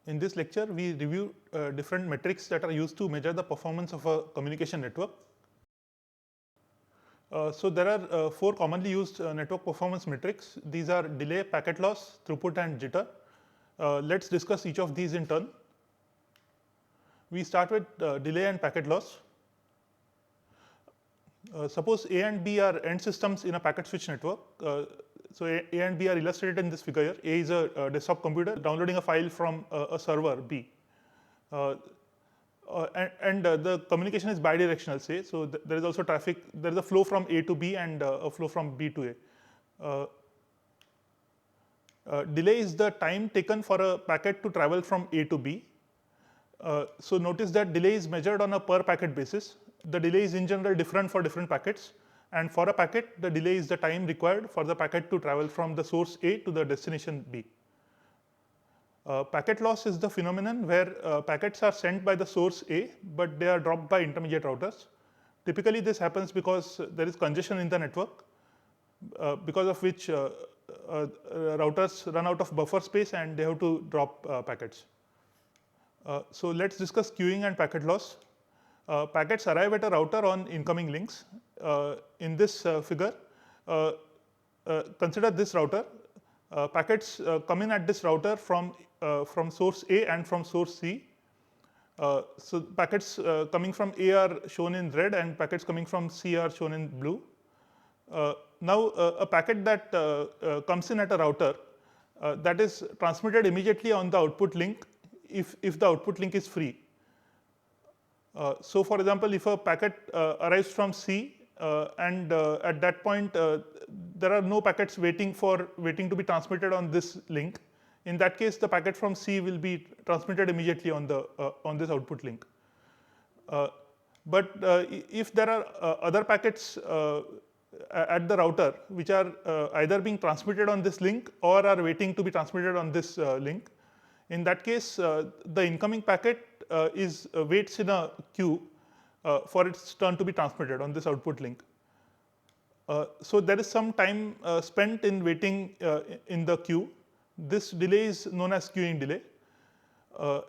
In this lecture, we review different metrics that are used to measure the performance of a communication network. So there are 4 commonly used network performance metrics. These are delay, packet loss, throughput, and jitter. Let's discuss each of these in turn. We start with delay and packet loss. Suppose A and B are end systems in a packet switch network. So A and B are illustrated in this figure here. A is a desktop computer downloading a file from a server B. The communication is bidirectional, say. So there is also traffic. There is a flow from A to B and a flow from B to A. Delay is the time taken for a packet to travel from A to B. So notice that delay is measured on a per packet basis. The delay is in general different for different packets, and for a packet, the delay is the time required for the packet to travel from the source A to the destination B. Packet loss is the phenomenon where packets are sent by the source A, but they are dropped by intermediate routers. Typically, this happens because there is congestion in the network, because of which routers run out of buffer space and they have to drop packets. So let's discuss queuing and packet loss. Packets arrive at a router on incoming links. In this figure, consider this router. Packets come in at this router from source A and from source C. So packets coming from A are shown in red and packets coming from C are shown in blue. Now a packet that comes in at a router that is transmitted immediately on the output link if the output link is free. So for example, if a packet arrives from C and at that point there are no packets waiting to be transmitted on this link, in that case the packet from C will be transmitted immediately on this output link. But if there are other packets at the router which are either being transmitted on this link or are waiting to be transmitted on this link, in that case the incoming packet waits in a queue for its turn to be transmitted on this output link. So there is some time spent in waiting in the queue. This delay is known as queuing delay.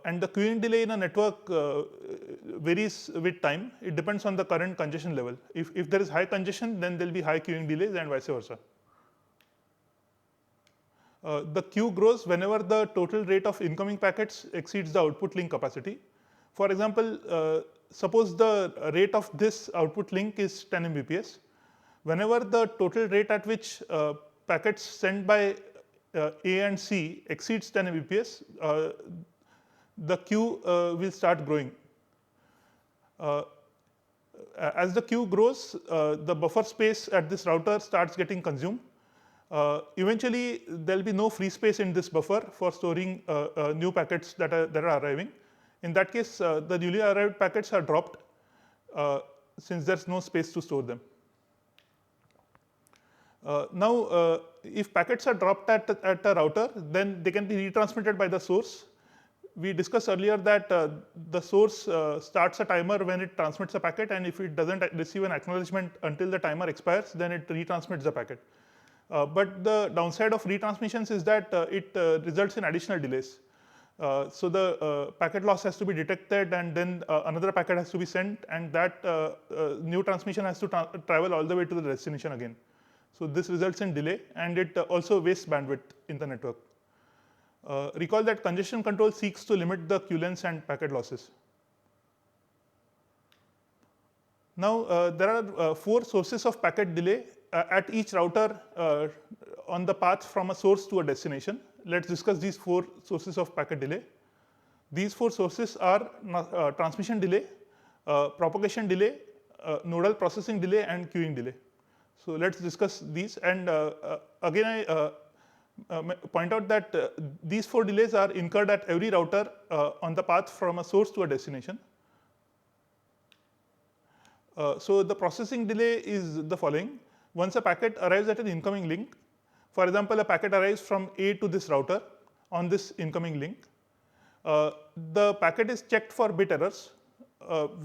And the queuing delay in a network varies with time. It depends on the current congestion level. If there is high congestion, then there will be high queuing delays and vice versa. The queue grows whenever the total rate of incoming packets exceeds the output link capacity. For example, suppose the rate of this output link is 10 Mbps. Whenever the total rate at which packets sent by A and C exceeds 10 Mbps, the queue will start growing. As the queue grows, the buffer space at this router starts getting consumed. Eventually, there will be no free space in this buffer for storing new packets that are arriving. In that case, the newly arrived packets are dropped since there is no space to store them. Now, if packets are dropped at a router, then they can be retransmitted by the source. We discussed earlier that the source starts a timer when it transmits a packet, and if it doesn't receive an acknowledgement until the timer expires, then it retransmits the packet. But the downside of retransmissions is that it results in additional delays. So the packet loss has to be detected, and then another packet has to be sent, and that new transmission has to travel all the way to the destination again. So this results in delay, and it also wastes bandwidth in the network. Recall that congestion control seeks to limit the queue lengths and packet losses. Now there are 4 sources of packet delay at each router on the path from a source to a destination. Let's discuss these 4 sources of packet delay. These 4 sources are transmission delay, propagation delay, nodal processing delay, and queuing delay. So let's discuss these. And again, I point out that these 4 delays are incurred at every router on the path from a source to a destination. So the processing delay is the following. Once a packet arrives at an incoming link, for example, a packet arrives from A to this router on this incoming link, the packet is checked for bit errors.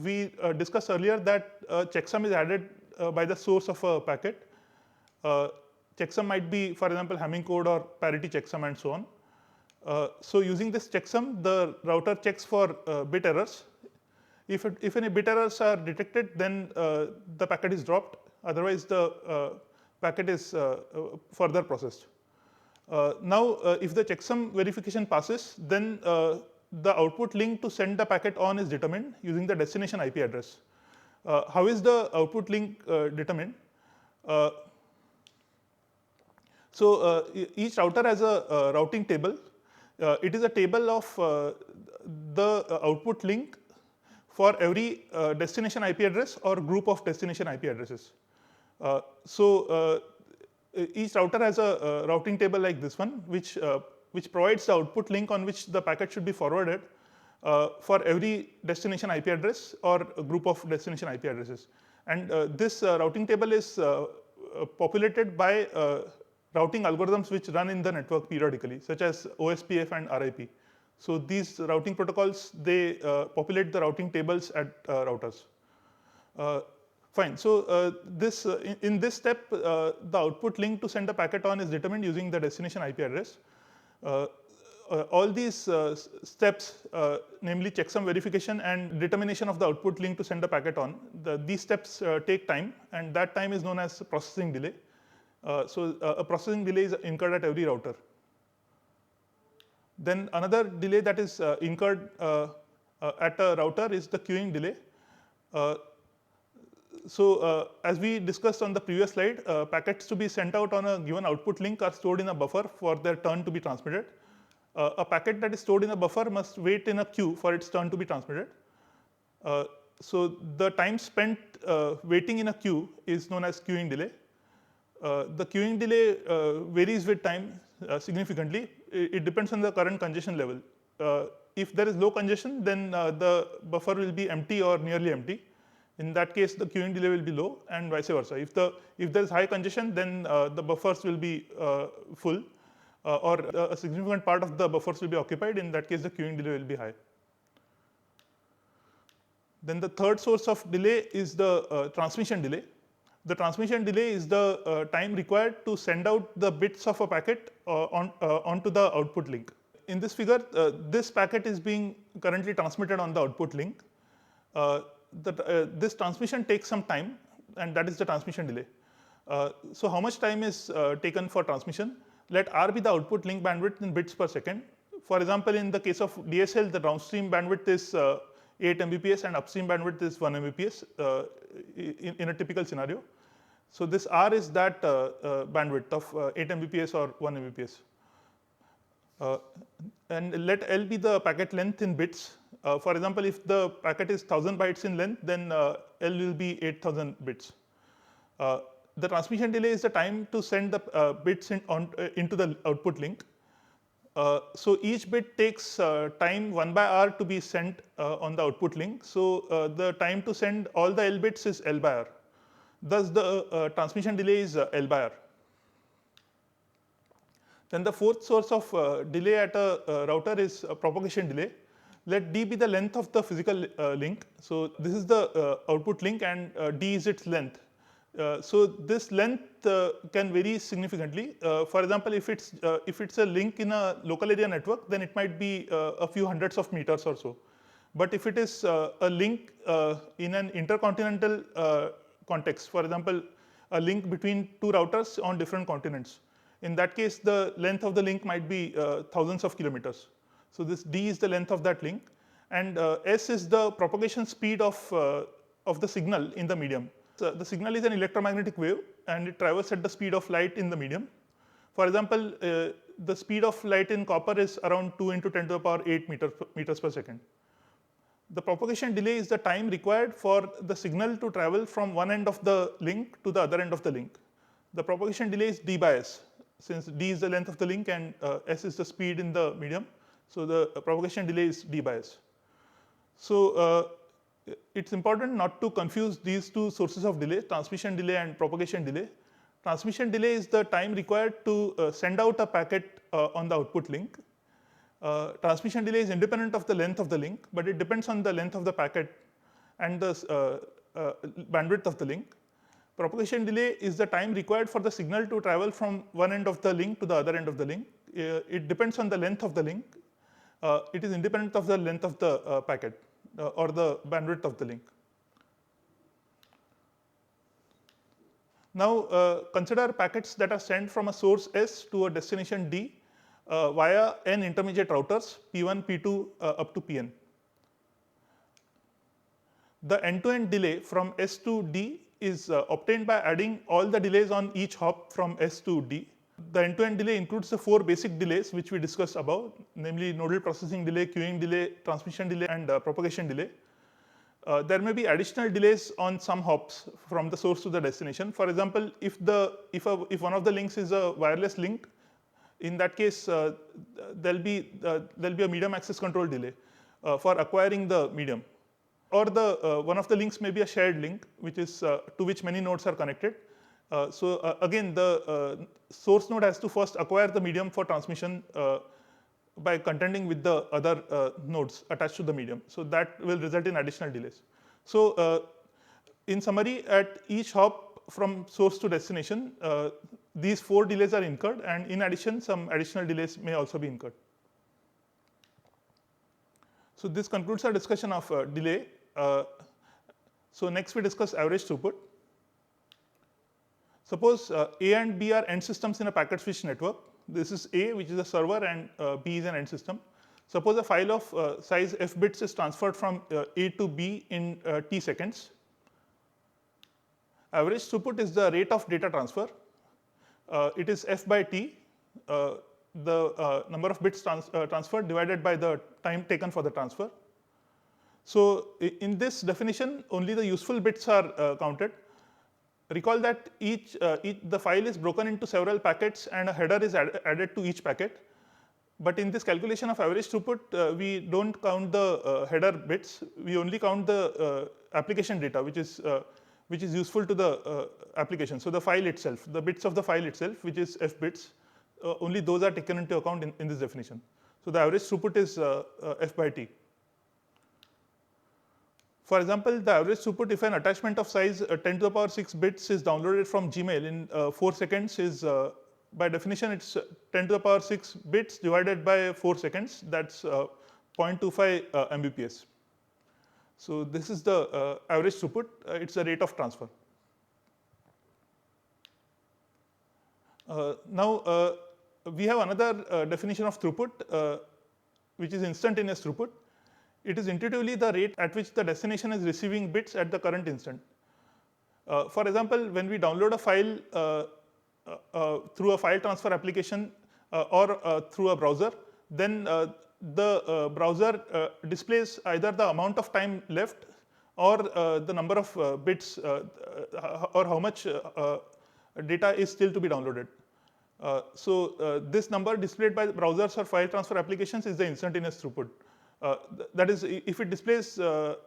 We discussed earlier that checksum is added by the source of a packet. Checksum might be, for example, Hamming code or parity checksum and so on. So using this checksum, the router checks for bit errors. If any bit errors are detected, then the packet is dropped. Otherwise, the packet is further processed. Now, if the checksum verification passes, then the output link to send the packet on is determined using the destination IP address. How is the output link determined? So each router has a routing table. It is a table of the output link for every destination IP address or group of destination IP addresses. So each router has a routing table like this one, which provides the output link on which the packet should be forwarded for every destination IP address or a group of destination IP addresses. And this routing table is populated by routing algorithms which run in the network periodically, such as OSPF and RIP. So these routing protocols, they populate the routing tables at routers. Fine. So in this step, the output link to send a packet on is determined using the destination IP address. All these steps, namely checksum verification and determination of the output link to send a packet on, these steps take time, and that time is known as processing delay. So a processing delay is incurred at every router. Then another delay that is incurred at a router is the queuing delay. So as we discussed on the previous slide, packets to be sent out on a given output link are stored in a buffer for their turn to be transmitted. A packet that is stored in a buffer must wait in a queue for its turn to be transmitted. So the time spent waiting in a queue is known as queuing delay. The queuing delay varies with time significantly. It depends on the current congestion level. If there is low congestion, then the buffer will be empty or nearly empty. In that case, the queuing delay will be low, and vice versa. If there is high congestion, then the buffers will be full, or a significant part of the buffers will be occupied. In that case, the queuing delay will be high. Then the third source of delay is the transmission delay. The transmission delay is the time required to send out the bits of a packet onto the output link. In this figure, this packet is being currently transmitted on the output link. This transmission takes some time, and that is the transmission delay. So how much time is taken for transmission? Let R be the output link bandwidth in bits per second. For example, in the case of DSL, the downstream bandwidth is 8 Mbps and upstream bandwidth is 1 Mbps in a typical scenario. So this R is that bandwidth of 8 Mbps or 1 Mbps. And let L be the packet length in bits. For example, if the packet is 1000 bytes in length, then L will be 8000 bits. The transmission delay is the time to send the bits into the output link. So each bit takes time 1 by R to be sent on the output link. So the time to send all the L bits is L by R. Thus, the transmission delay is L by R. Then the fourth source of delay at a router is propagation delay. Let D be the length of the physical link. So this is the output link, and D is its length. So this length can vary significantly. For example, if it's a link in a local area network, then it might be a few hundreds of meters or so. But if it is a link in an intercontinental context, for example, a link between two routers on different continents, in that case, the length of the link might be thousands of kilometers. So this D is the length of that link, and S is the propagation speed of the signal in the medium. So the signal is an electromagnetic wave, and it travels at the speed of light in the medium. For example, the speed of light in copper is around 2 × 10⁸ meters per second. The propagation delay is the time required for the signal to travel from one end of the link to the other end of the link. The propagation delay is D by S, since D is the length of the link and S is the speed in the medium. So the propagation delay is D by S. So it's important not to confuse these two sources of delay, transmission delay and propagation delay. Transmission delay is the time required to send out a packet on the output link. Transmission delay is independent of the length of the link, but it depends on the length of the packet and the bandwidth of the link. Propagation delay is the time required for the signal to travel from one end of the link to the other end of the link. it depends on the length of the link. It is independent of the length of the packet or the bandwidth of the link. Now, consider packets that are sent from a source S to a destination D via n intermediate routers P1, P2 up to Pn. The end-to-end delay from S to D is obtained by adding all the delays on each hop from S to D. The end-to-end delay includes the 4 basic delays which we discussed above, namely nodal processing delay, queuing delay, transmission delay, and propagation delay. There may be additional delays on some hops from the source to the destination. For example, if one of the links is a wireless link, in that case there'll be a medium access control delay for acquiring the medium. Or one of the links may be a shared link, which is to which many nodes are connected. Again, the source node has to first acquire the medium for transmission by contending with the other nodes attached to the medium. So that will result in additional delays. So in summary, at each hop from source to destination, these 4 delays are incurred, and in addition, some additional delays may also be incurred. So this concludes our discussion of delay. So next we discuss average throughput. Suppose A and B are end systems in a packet switch network. This is A, which is a server, and B is an end system. Suppose a file of size f bits is transferred from A to B in t seconds. Average throughput is the rate of data transfer. It is f by t, the number of bits transferred divided by the time taken for the transfer. So in this definition, only the useful bits are counted. Recall that the file is broken into several packets and a header is added to each packet. But in this calculation of average throughput, we don't count the header bits. We only count the application data, which is useful to the application. So the file itself, the bits of the file itself, which is f bits, only those are taken into account in this definition. So the average throughput is f by t. For example, the average throughput if an attachment of size 10 to the power 6 bits is downloaded from Gmail in 4 seconds is, by definition, it's 10 to the power 6 bits divided by 4 seconds. That's 0.25 Mbps. So this is the average throughput. It's the rate of transfer. Now, we have another definition of throughput, which is instantaneous throughput. It is intuitively the rate at which the destination is receiving bits at the current instant. For example, when we download a file through a file transfer application or through a browser, then the browser displays either the amount of time left or the number of bits or how much data is still to be downloaded. So this number displayed by browsers or file transfer applications is the instantaneous throughput. That is, if it displays the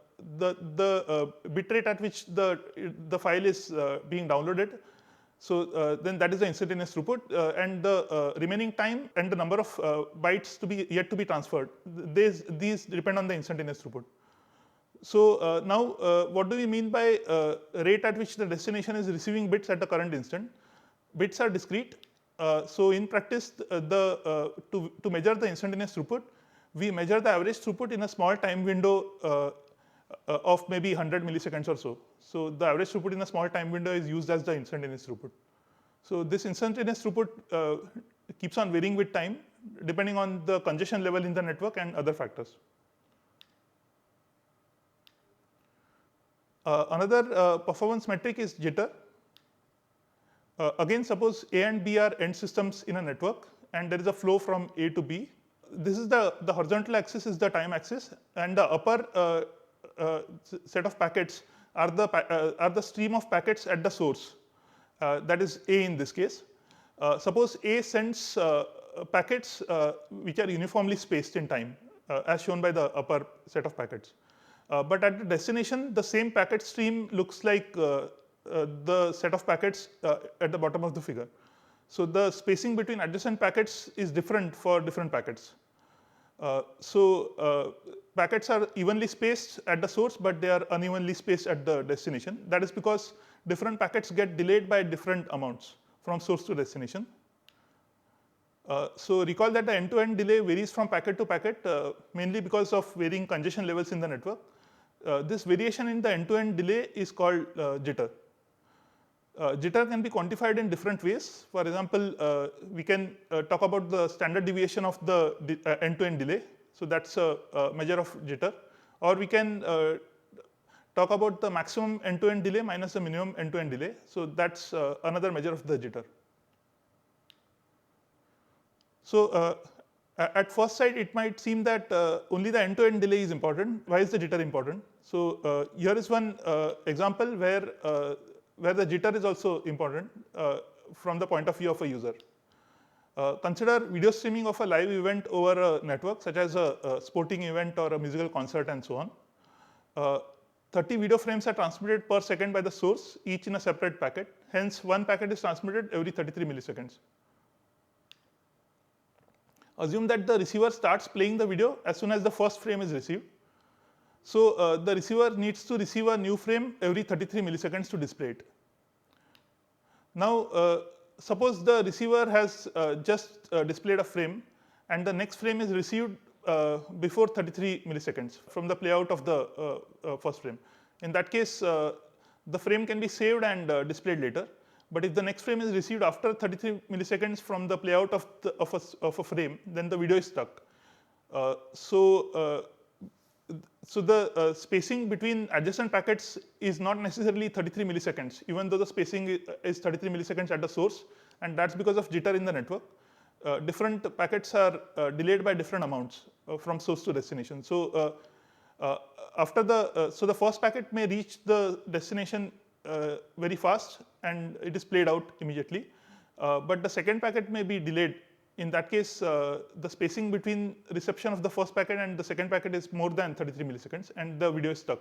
bit rate at which the file is being downloaded, so then that is the instantaneous throughput, and the remaining time and the number of bytes yet to be transferred, these depend on the instantaneous throughput. So now, what do we mean by rate at which the destination is receiving bits at the current instant? Bits are discrete. So in practice, to measure the instantaneous throughput, we measure the average throughput in a small time window of maybe 100 milliseconds or so. So the average throughput in a small time window is used as the instantaneous throughput. So this instantaneous throughput keeps on varying with time, depending on the congestion level in the network and other factors. Another performance metric is jitter. Again, suppose A and B are end systems in a network, and there is a flow from A to B. This is the horizontal axis is the time axis, and the upper set of packets are the stream of packets at the source. That is A in this case. Suppose A sends packets which are uniformly spaced in time, as shown by the upper set of packets. But at the destination, the same packet stream looks like the set of packets at the bottom of the figure. So the spacing between adjacent packets is different for different packets. Packets are evenly spaced at the source, but they are unevenly spaced at the destination. That is because different packets get delayed by different amounts from source to destination. So recall that the end-to-end delay varies from packet to packet, mainly because of varying congestion levels in the network. This variation in the end-to-end delay is called jitter. Jitter can be quantified in different ways. For example, we can talk about the standard deviation of the end-to-end delay. So that's a measure of jitter. Or we can talk about the maximum end-to-end delay minus the minimum end-to-end delay. So that's another measure of the jitter. So at first sight, it might seem that only the end-to-end delay is important. Why is the jitter important? So here is one example where the jitter is also important from the point of view of a user. Consider video streaming of a live event over a network, such as a sporting event or a musical concert and so on. 30 video frames are transmitted per second by the source, each in a separate packet. Hence, one packet is transmitted every 33 milliseconds. Assume that the receiver starts playing the video as soon as the first frame is received. So the receiver needs to receive a new frame every 33 milliseconds to display it. Now, suppose the receiver has just displayed a frame, and the next frame is received before 33 milliseconds from the playout of the first frame. In that case, the frame can be saved and displayed later. But if the next frame is received after 33 milliseconds from the playout of a frame, then the video is stuck. So the spacing between adjacent packets is not necessarily 33 milliseconds, even though the spacing is 33 milliseconds at the source, and that's because of jitter in the network. Different packets are delayed by different amounts from source to destination. So so the first packet may reach the destination very fast, and it is played out immediately. But the second packet may be delayed. In that case, the spacing between reception of the first packet and the second packet is more than 33 milliseconds, and the video is stuck.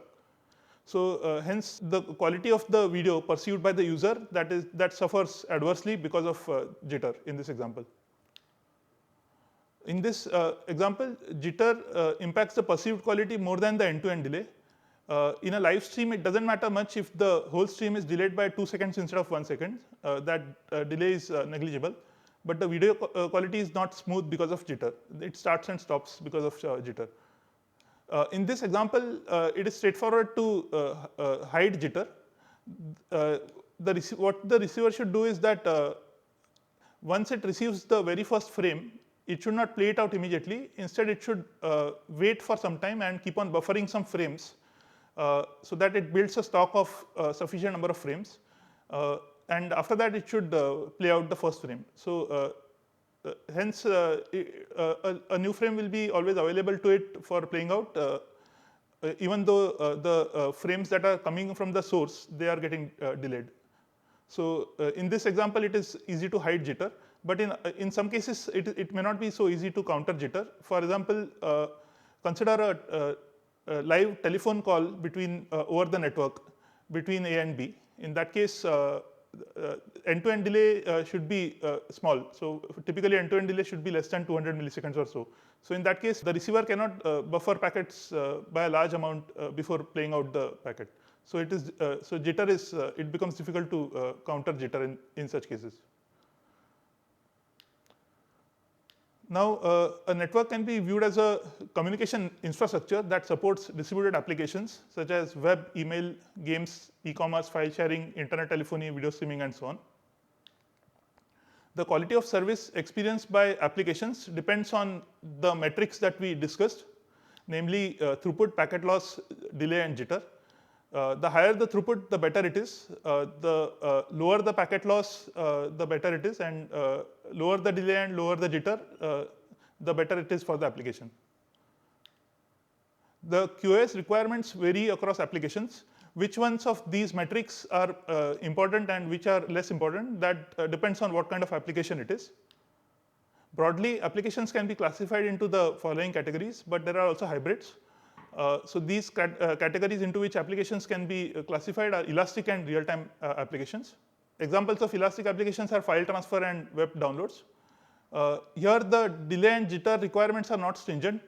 So hence, the quality of the video perceived by the user that suffers adversely because of jitter in this example. In this example, jitter impacts the perceived quality more than the end-to-end delay. In a live stream, it doesn't matter much if the whole stream is delayed by 2 seconds instead of 1 second. That delay is negligible. But the video quality is not smooth because of jitter. It starts and stops because of jitter. In this example, it is straightforward to hide jitter. What the receiver should do is that once it receives the very first frame, it should not play it out immediately. Instead, it should wait for some time and keep on buffering some frames so that it builds a stock of sufficient number of frames. And after that, it should play out the first frame. So hence, a new frame will be always available to it for playing out, even though the frames that are coming from the source, they are getting delayed. So in this example, it is easy to hide jitter. But in some cases, it may not be so easy to counter jitter. For example, consider a live telephone call between over the network between A and B. In that case, end-to-end delay should be small. So typically, end-to-end delay should be less than 200 milliseconds or so. So in that case, the receiver cannot buffer packets by a large amount before playing out the packet. So it is so jitter is it becomes difficult to counter jitter in such cases. Now, a network can be viewed as a communication infrastructure that supports distributed applications such as web, email, games, e-commerce, file sharing, internet telephony, video streaming, and so on. The quality of service experienced by applications depends on the metrics that we discussed, namely throughput, packet loss, delay, and jitter. The higher the throughput, the better it is. The lower the packet loss, the better it is, and lower the delay and lower the jitter, the better it is for the application. The QoS requirements vary across applications. Which ones of these metrics are important and which are less important, that depends on what kind of application it is. Broadly, applications can be classified into the following categories, but there are also hybrids. So these categories into which applications can be classified are elastic and real-time applications. Examples of elastic applications are file transfer and web downloads. Here the delay and jitter requirements are not stringent.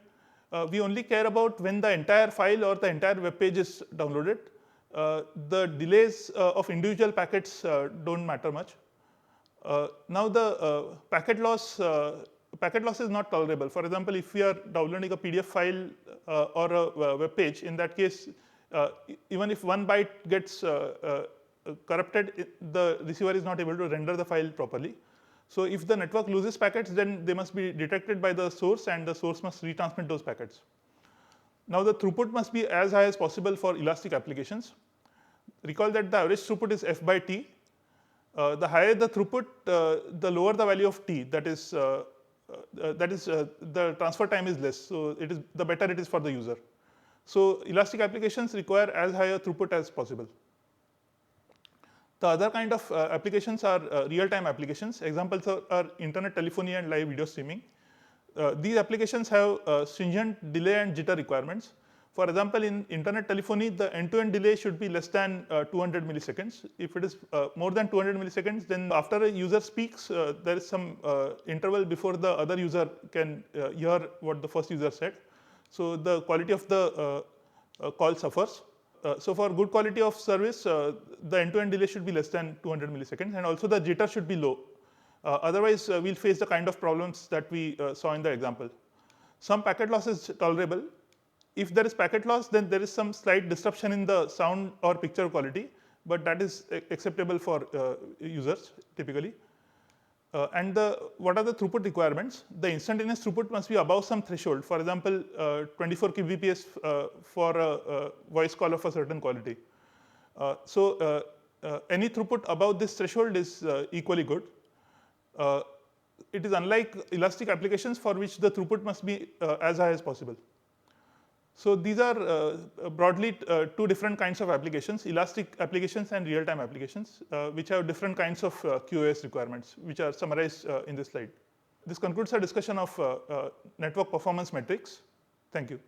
We only care about when the entire file or the entire web page is downloaded. The delays of individual packets don't matter much. Now the packet loss is not tolerable. For example, if we are downloading a PDF file or a web page, in that case, even if 1 byte gets corrupted, the receiver is not able to render the file properly. So if the network loses packets, then they must be detected by the source, and the source must retransmit those packets. Now the throughput must be as high as possible for elastic applications. Recall that the average throughput is f by t. The higher the throughput, the lower the value of t. That is the transfer time is less. So it is the better it is for the user. So elastic applications require as high a throughput as possible. The other kind of applications are real-time applications. Examples are internet telephony and live video streaming. These applications have stringent delay and jitter requirements. For example, in internet telephony, the end-to-end delay should be less than 200 milliseconds. If it is more than 200 milliseconds, then after a user speaks, there is some interval before the other user can hear what the first user said. So the quality of the call suffers. So for good quality of service, the end-to-end delay should be less than 200 milliseconds, and also the jitter should be low. Otherwise, we'll face the kind of problems that we saw in the example. Some packet loss is tolerable. If there is packet loss, then there is some slight disruption in the sound or picture quality, but that is acceptable for users typically. And what are the throughput requirements? The instantaneous throughput must be above some threshold. For example, 24 kbps for a voice call of a certain quality. So any throughput above this threshold is equally good. It is unlike elastic applications for which the throughput must be as high as possible. So these are broadly two different kinds of applications: elastic applications and real-time applications, which have different kinds of QoS requirements, which are summarized in this slide. This concludes our discussion of network performance metrics. Thank you.